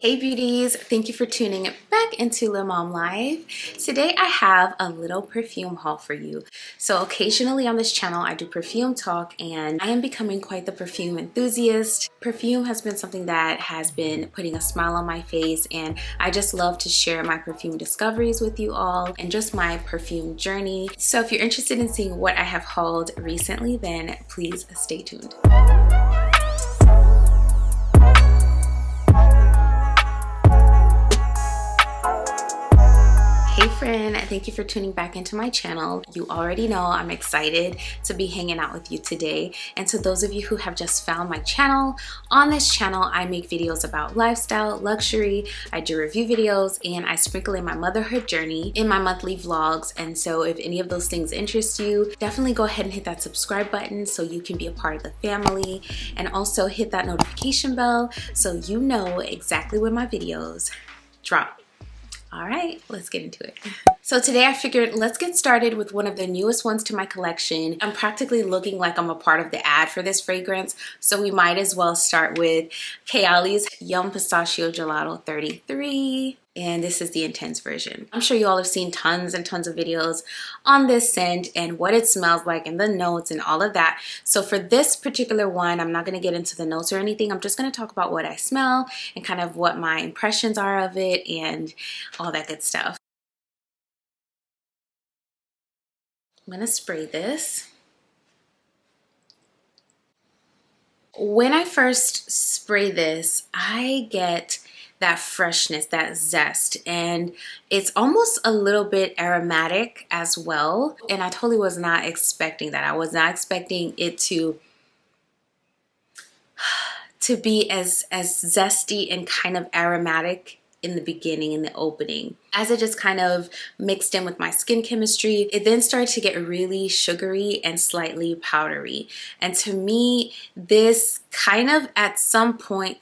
Hey beauties, thank you for tuning back into Lemomlife. Today I have a little perfume haul for you. So occasionally on this channel I do perfume talk and I am becoming quite the perfume enthusiast. Perfume has been something that has been putting a smile on my face, and I just love to share my perfume discoveries with you all and just my perfume journey. So if you're interested in seeing what I have hauled recently, then please stay tuned. Hey friend, thank you for tuning back into my channel. You already know I'm excited to be hanging out with you today. And to those of you who have just found my channel, on this channel I make videos about lifestyle, luxury, I do review videos, and I sprinkle in my motherhood journey in my monthly vlogs. And so if any of those things interest you, definitely go ahead and hit that subscribe button so you can be a part of the family, and also hit that notification bell so you know exactly when my videos drop. All right, let's get into it. So today I figured let's get started with one of the newest ones to my collection. I'm practically looking like I'm a part of the ad for this fragrance, so we might as well start with Chaolis Yum Pistachio Gelato 33. And this is the intense version. I'm sure you all have seen tons and tons of videos on this scent and what it smells like and the notes and all of that. So for this particular one, I'm not going to get into the notes or anything. I'm just going to talk about what I smell and kind of what my impressions are of it and all that good stuff. I'm going to spray this. When I first spray this, I get that freshness, that zest, and it's almost a little bit aromatic as well. And I totally was not expecting that. I was not expecting it to be as zesty and kind of aromatic in the beginning, in the opening. As it just kind of mixed in with my skin chemistry, it then started to get really sugary and slightly powdery. And to me, this kind of at some point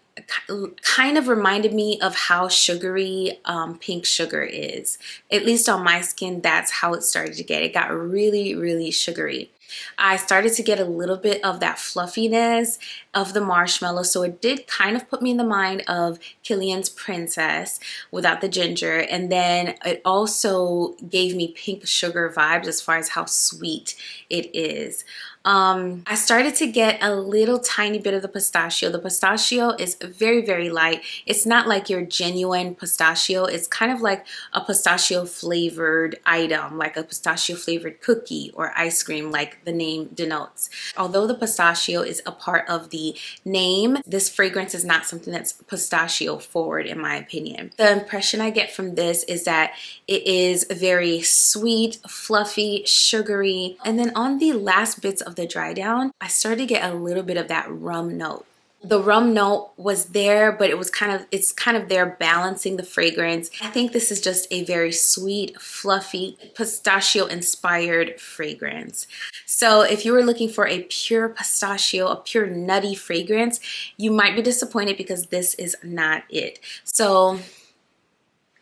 kind of reminded me of how sugary pink sugar is. At least on my skin, that's how it started to get. It got really, really sugary. I started to get a little bit of that fluffiness of the marshmallow, so it did kind of put me in the mind of Ker-leen's Princess without the ginger, and then it also gave me pink sugar vibes as far as how sweet it is. I started to get a little tiny bit of the pistachio. The pistachio is very, very light. It's not like your genuine pistachio. It's kind of like a pistachio flavored item, like a pistachio flavored cookie or ice cream, like the name denotes. Although the pistachio is a part of the name, this fragrance is not something that's pistachio forward in my opinion. The impression I get from this is that it is very sweet, fluffy, sugary, and then on the last bits of the dry down, I started to get a little bit of that rum note. The rum note was there, but it's kind of there balancing the fragrance. I think this is just a very sweet, fluffy, pistachio inspired fragrance. So if you were looking for a pure pistachio, a pure nutty fragrance, you might be disappointed because this is not it. So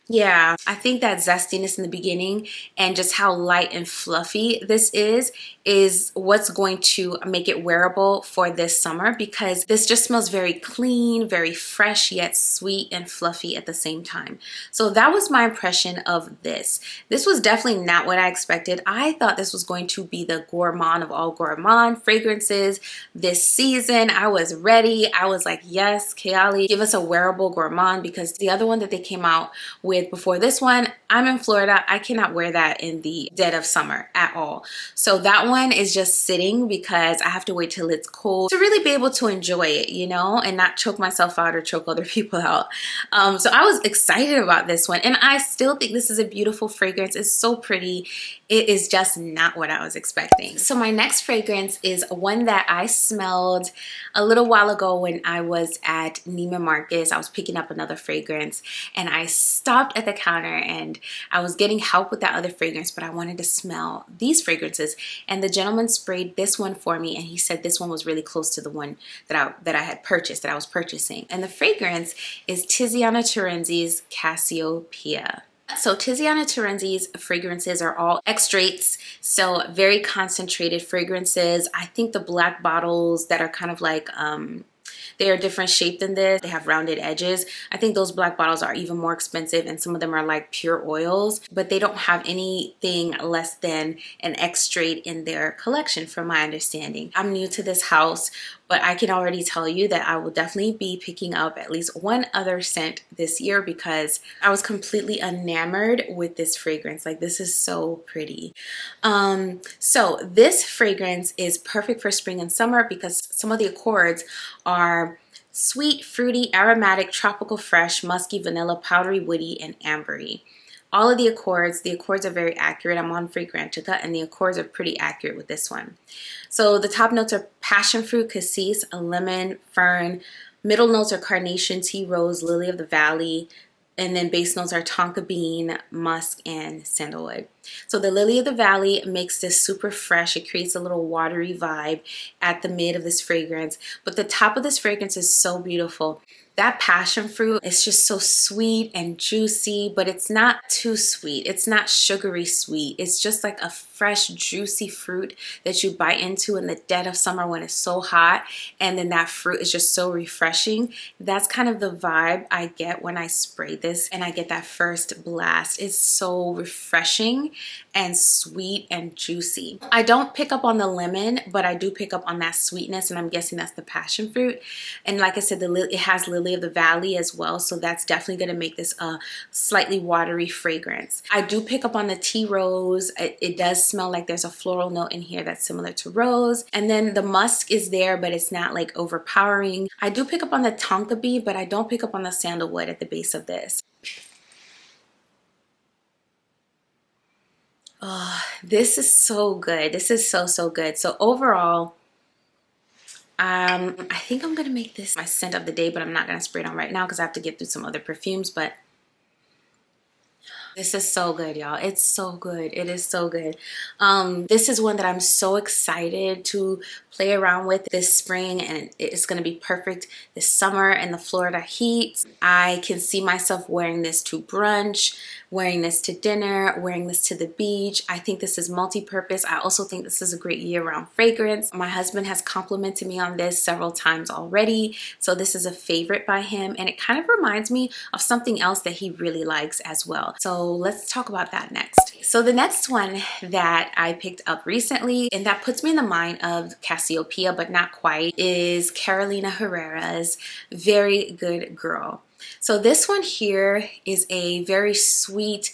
yeah, I think that zestiness in the beginning and just how light and fluffy this is what's going to make it wearable for this summer, because this just smells very clean, very fresh, yet sweet and fluffy at the same time. So that was my impression of this. This was definitely not what I expected. I thought this was going to be the gourmand of all gourmand fragrances this season. I was ready. I was like, yes, Chaolis, give us a wearable gourmand, because the other one that they came out with before this one, I'm in Florida, I cannot wear that in the dead of summer at all. So that one is just sitting because I have to wait till it's cold to really be able to enjoy it, you know, and not choke myself out or choke other people out. So I was excited about this one, and I still think this is a beautiful fragrance. It's so pretty. It is just not what I was expecting. So my next fragrance is one that I smelled a little while ago when I was at Neiman Marcus. I was picking up another fragrance and I stopped at the counter and I was getting help with that other fragrance, but I wanted to smell these fragrances. And the gentleman sprayed this one for me and he said this one was really close to the one that I had purchased, that I was purchasing. And the fragrance is Tiziana Terenzi's Cassiopeia. So Tiziana Terenzi's fragrances are all extraits, so very concentrated fragrances. I think the black bottles that are kind of like They are different shape than this. They have rounded edges. I think those black bottles are even more expensive, and some of them are like pure oils, but they don't have anything less than an Extrait in their collection from my understanding. I'm new to this house, but I can already tell you that I will definitely be picking up at least one other scent this year because I was completely enamored with this fragrance. Like, this is so pretty. So this fragrance is perfect for spring and summer because some of the accords are sweet, fruity, aromatic, tropical, fresh, musky, vanilla, powdery, woody, and ambery. All of the accords are very accurate. I'm on Fragrantica, and the accords are pretty accurate with this one. So the top notes are passion fruit, cassis, lemon, fern. Middle notes are carnation, tea rose, lily of the valley. And then base notes are tonka bean, musk, and sandalwood. So the lily of the valley makes this super fresh. It creates a little watery vibe at the mid of this fragrance. But the top of this fragrance is so beautiful. That passion fruit is just so sweet and juicy, but it's not too sweet. It's not sugary sweet. It's just like a fresh, juicy fruit that you bite into in the dead of summer when it's so hot. And then that fruit is just so refreshing. That's kind of the vibe I get when I spray this and I get that first blast. It's so refreshing and sweet and juicy. I don't pick up on the lemon, but I do pick up on that sweetness, and I'm guessing that's the passion fruit. And like I said, it has lily of the valley as well, so that's definitely going to make this a slightly watery fragrance. I do pick up on the tea rose. It does smell like there's a floral note in here that's similar to rose, and then the musk is there, but it's not like overpowering. I do pick up on the tonka bean, but I don't pick up on the sandalwood at the base of this. Oh, this is so good. This is so good. So overall, I think I'm gonna make this my scent of the day, but I'm not gonna spray it on right now because I have to get through some other perfumes. But this is so good, y'all. It's so good. It is so good. This is one that I'm so excited to play around with this spring, and it's going to be perfect this summer in the Florida heat. I can see myself wearing this to brunch, wearing this to dinner, wearing this to the beach. I think this is multi-purpose. I also think this is a great year-round fragrance. My husband has complimented me on this several times already, so this is a favorite by him, and it kind of reminds me of something else that he really likes as well. So let's talk about that next. So the next one that I picked up recently, and that puts me in the mind of Cassiopeia, but not quite, is Ker-leen Herrera's Very Good Girl. So this one here is a very sweet,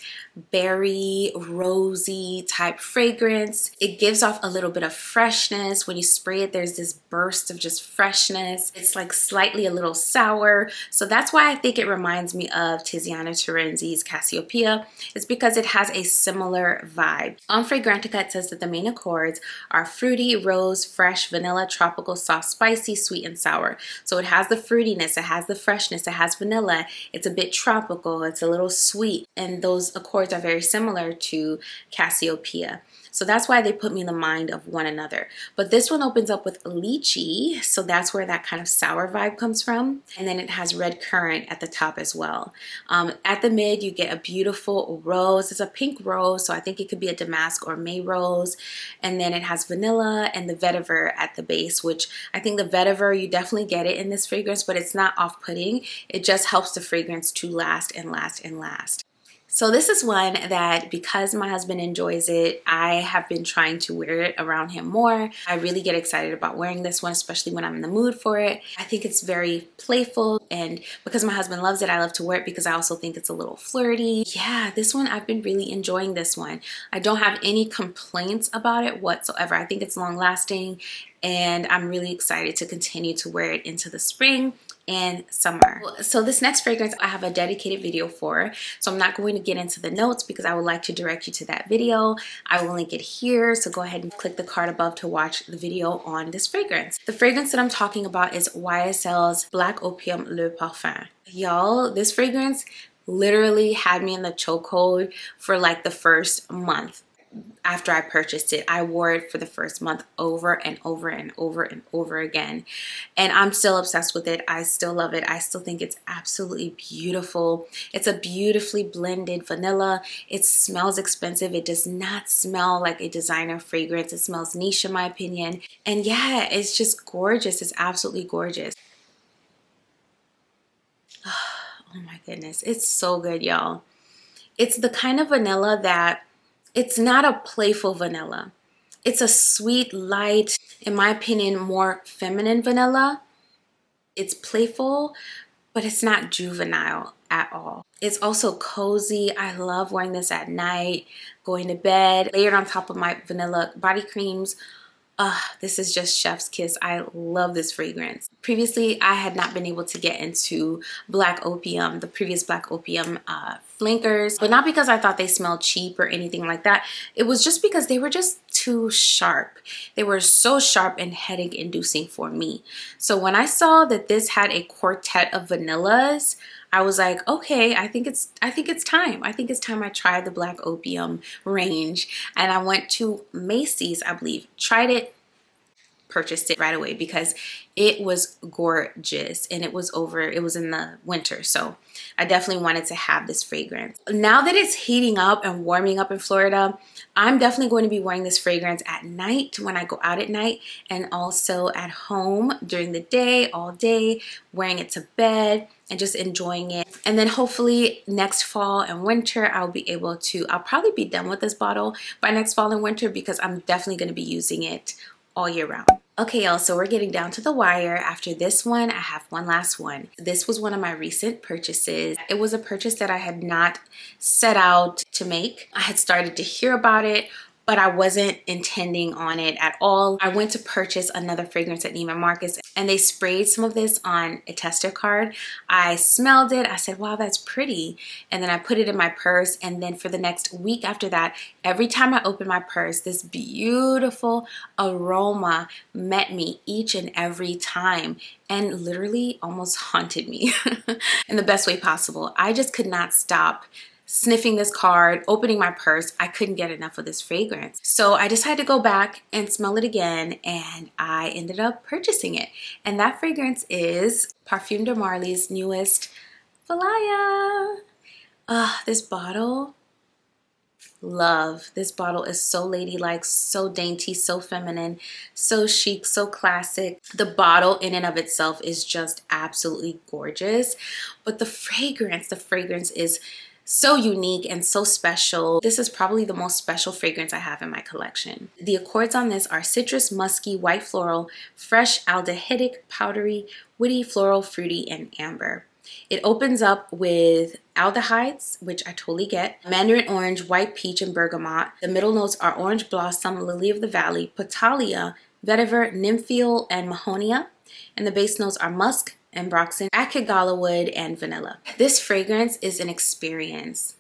berry, rosy type fragrance. It gives off a little bit of freshness. When you spray it, there's this burst of just freshness. It's like slightly a little sour. So that's why I think it reminds me of Tiziana Terenzi's Cassiopeia. It's because it has a similar vibe. On Fragrantica, it says that the main accords are fruity, rose, fresh, vanilla, tropical, soft, spicy, sweet, and sour. So it has the fruitiness, it has the freshness, it has vanilla, it's a bit tropical, it's a little sweet, and those accords are very similar to Cassiopeia. So that's why they put me in the mind of one another. But this one opens up with lychee, so that's where that kind of sour vibe comes from. And then it has red currant at the top as well. At the mid, you get a beautiful rose. It's a pink rose, so I think it could be a damask or May rose. And then it has vanilla and the vetiver at the base, which I think the vetiver, you definitely get it in this fragrance, but it's not off-putting. It just helps the fragrance to last and last and last. So this is one that, because my husband enjoys it, I have been trying to wear it around him more. I really get excited about wearing this one, especially when I'm in the mood for it. I think it's very playful, and because my husband loves it, I love to wear it because I also think it's a little flirty. Yeah, this one, I've been really enjoying this one. I don't have any complaints about it whatsoever. I think it's long lasting, and I'm really excited to continue to wear it into the spring and summer. So this next fragrance I have a dedicated video for, so I'm not going to get into the notes because I would like to direct you to that video. I will link it here, so go ahead and click the card above to watch the video on this fragrance. The fragrance that I'm talking about is YSL's Black Opium Le Parfum. Y'all, this fragrance literally had me in the chokehold for like the first month. After I purchased it, I wore it for the first month over and over and over and over again, and I'm still obsessed with it. I still love it. I still think it's absolutely beautiful. It's a beautifully blended vanilla. It smells expensive. It does not smell like a designer fragrance. It smells niche in my opinion, and yeah, it's just gorgeous. It's absolutely gorgeous. Oh my goodness, it's so good, y'all. It's the kind of vanilla that it's not a playful vanilla. It's a sweet, light, in my opinion, more feminine vanilla. It's playful, but it's not juvenile at all. It's also cozy. I love wearing this at night, going to bed, layered on top of my vanilla body creams. This is just chef's kiss. I love this fragrance. Previously, I had not been able to get into Black Opium, the previous Black Opium flankers, but not because I thought they smelled cheap or anything like that. It was just because they were just too sharp. They were so sharp and headache inducing for me. So when I saw that this had a quartet of vanillas, I was like, okay, I think it's time. I think it's time I try the Black Opium range. And I went to Macy's, I believe, tried it, purchased it right away because it was gorgeous, and it was in the winter, so I definitely wanted to have this fragrance. Now that it's heating up and warming up in Florida, I'm definitely going to be wearing this fragrance at night when I go out at night, and also at home during the day, all day, wearing it to bed and just enjoying it. And then hopefully next fall and winter, I'll probably be done with this bottle by next fall and winter, because I'm definitely going to be using it all year round. Okay, y'all, so we're getting down to the wire. After this one, I have one last one. This was one of my recent purchases. It was a purchase that I had not set out to make. I had started to hear about it, but I wasn't intending on it at all. I went to purchase another fragrance at Neiman Marcus, and they sprayed some of this on a tester card. I smelled it. I said, wow, that's pretty. And then I put it in my purse. And then for the next week after that, every time I opened my purse, this beautiful aroma met me each and every time, and literally almost haunted me in the best way possible. I just could not stop sniffing this card, opening my purse. I couldn't get enough of this fragrance. So I decided to go back and smell it again, and I ended up purchasing it. And that fragrance is Parfum de Marly's newest Falaya. This bottle, love. This bottle is so ladylike, so dainty, so feminine, so chic, so classic. The bottle in and of itself is just absolutely gorgeous. But the fragrance is so unique and so special. This is probably the most special fragrance I have in my collection. The accords on this are citrus, musky, white floral, fresh, aldehydic, powdery, woody, floral, fruity, and amber. It opens up with aldehydes, which I totally get, mandarin orange, white peach, and bergamot. The middle notes are orange blossom, lily of the valley, potalia, vetiver, nympheal, and mahonia. And the base notes are musk, ambroxan, akigala wood, and vanilla. This fragrance is an experience.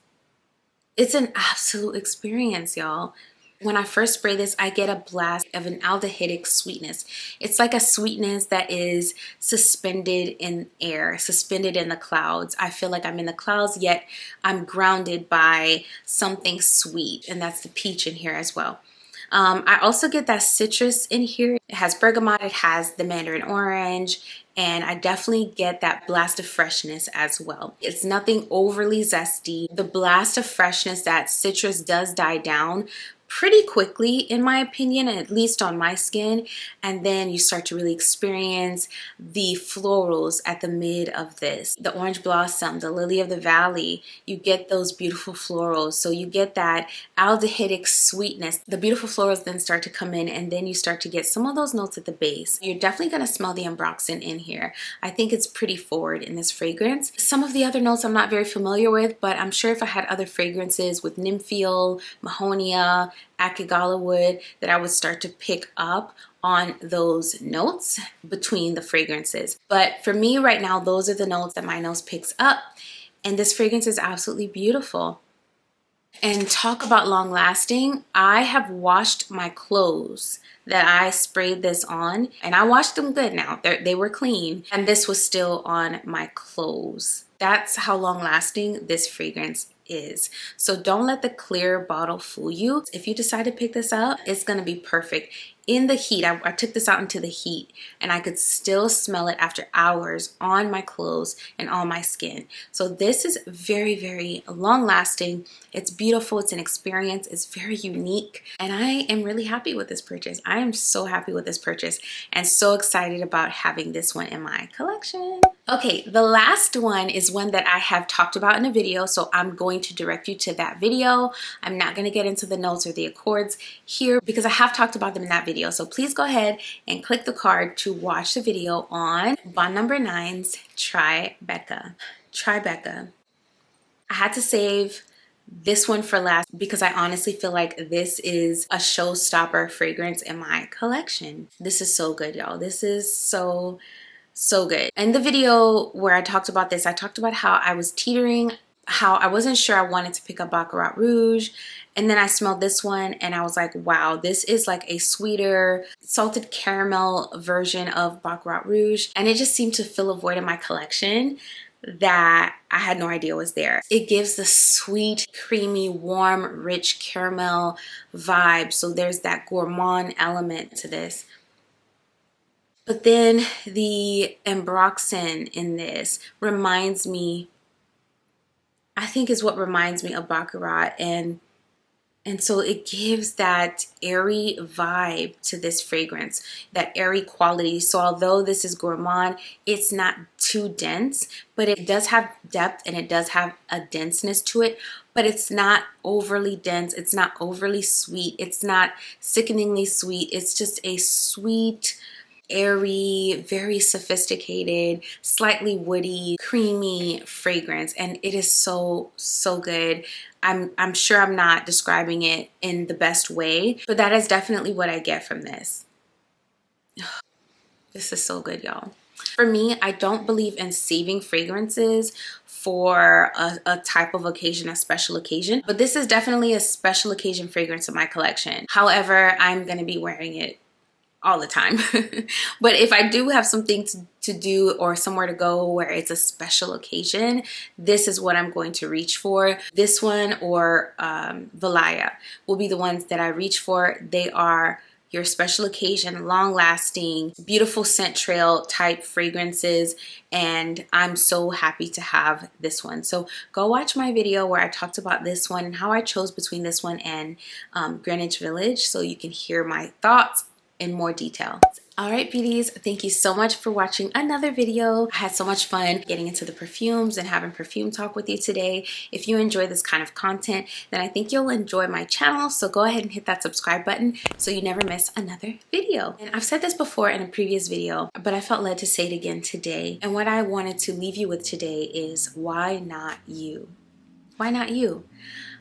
It's an absolute experience, y'all. When I first spray this, I get a blast of an aldehydic sweetness. It's like a sweetness that is suspended in air, suspended in the clouds. I feel like I'm in the clouds, yet I'm grounded by something sweet, and that's the peach in here as well. I also get that citrus in here. It has bergamot, it has the mandarin orange, and I definitely get that blast of freshness as well. It's nothing overly zesty. The blast of freshness, that citrus does die down pretty quickly, in my opinion, at least on my skin, and then you start to really experience the florals at the mid of this. The orange blossom, the lily of the valley, you get those beautiful florals, so you get that aldehydic sweetness. The beautiful florals then start to come in, and then you start to get some of those notes at the base. You're definitely going to smell the ambroxan in here. I think it's pretty forward in this fragrance. Some of the other notes I'm not very familiar with, but I'm sure if I had other fragrances with nympheal, mahonia, akigala wood, that I would start to pick up on those notes between the fragrances. But for me right now, those are the notes that my nose picks up, and this fragrance is absolutely beautiful. And talk about long lasting, I have washed my clothes that I sprayed this on, and I washed them good now. They were clean, and this was still on my clothes. That's how long lasting this fragrance is. So don't let the clear bottle fool you. If you decide to pick this up, it's going to be perfect in the heat. I took this out into the heat and I could still smell it after hours on my clothes and on my skin. So this is very, very long lasting. It's beautiful. It's an experience. It's very unique. And I am really happy with this purchase. I am so happy with this purchase and so excited about having this one in my collection. Okay, the last one is one that I have talked about in a video, so I'm going to direct you to that video. I'm not going to get into the notes or the accords here because I have talked about them in that video. So please go ahead and click the card to watch the video on Bond Number 9's Try Becca. Try Becca. I had to save this one for last because I honestly feel like this is a showstopper fragrance in my collection. This is so good, y'all. This is so good. In the video where I talked about this, I talked about how I was teetering, how I wasn't sure I wanted to pick up Baccarat Rouge, and then I smelled this one and I was like, wow, this is like a sweeter salted caramel version of Baccarat Rouge, and it just seemed to fill a void in my collection that I had no idea was there. It gives the sweet, creamy, warm, rich caramel vibe, so there's that gourmand element to this. But then the ambroxan in this reminds me, I think is what reminds me of Baccarat, and so it gives that airy vibe to this fragrance, that airy quality. So although this is gourmand, it's not too dense, but it does have depth and it does have a denseness to it, but it's not overly dense, it's not overly sweet, it's not sickeningly sweet. It's just a sweet, airy, very sophisticated, slightly woody, creamy fragrance, and it is so good. I'm sure I'm not describing it in the best way, but that is definitely what I get from this. This is so good, y'all. For me, I don't believe in saving fragrances for a type of occasion, a special occasion, but this is definitely a special occasion fragrance in my collection. However, I'm gonna be wearing it all the time. But if I do have something to do or somewhere to go where it's a special occasion, this is what I'm going to reach for. This one or Falaya will be the ones that I reach for. They are your special occasion, long lasting, beautiful scent trail type fragrances, and I'm so happy to have this one. So go watch my video where I talked about this one and how I chose between this one and Greenwich Village, so you can hear my thoughts in more detail. All right, beauties, thank you so much for watching another video. I had so much fun getting into the perfumes and having perfume talk with you today. If you enjoy this kind of content, then I think you'll enjoy my channel. So go ahead and hit that subscribe button so you never miss another video. And I've said this before in a previous video, but I felt led to say it again today. And what I wanted to leave you with today is, why not you? Why not you?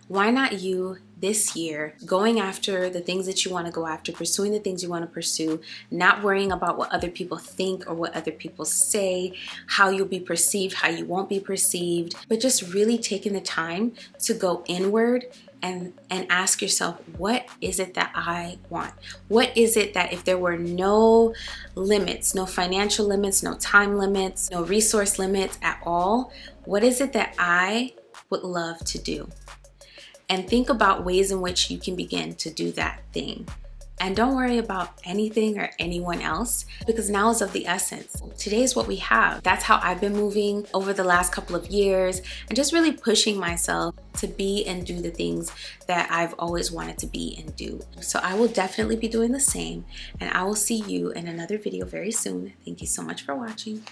Why not you this year, going after the things that you want to go after, pursuing the things you want to pursue, not worrying about what other people think or what other people say, how you'll be perceived, how you won't be perceived, but just really taking the time to go inward and ask yourself, what is it that I want? What is it that if there were no limits, no financial limits, no time limits, no resource limits at all, what is it that I would love to do? And think about ways in which you can begin to do that thing. And don't worry about anything or anyone else, because now is of the essence. Today is what we have. That's how I've been moving over the last couple of years, and just really pushing myself to be and do the things that I've always wanted to be and do. So I will definitely be doing the same, and I will see you in another video very soon. Thank you so much for watching.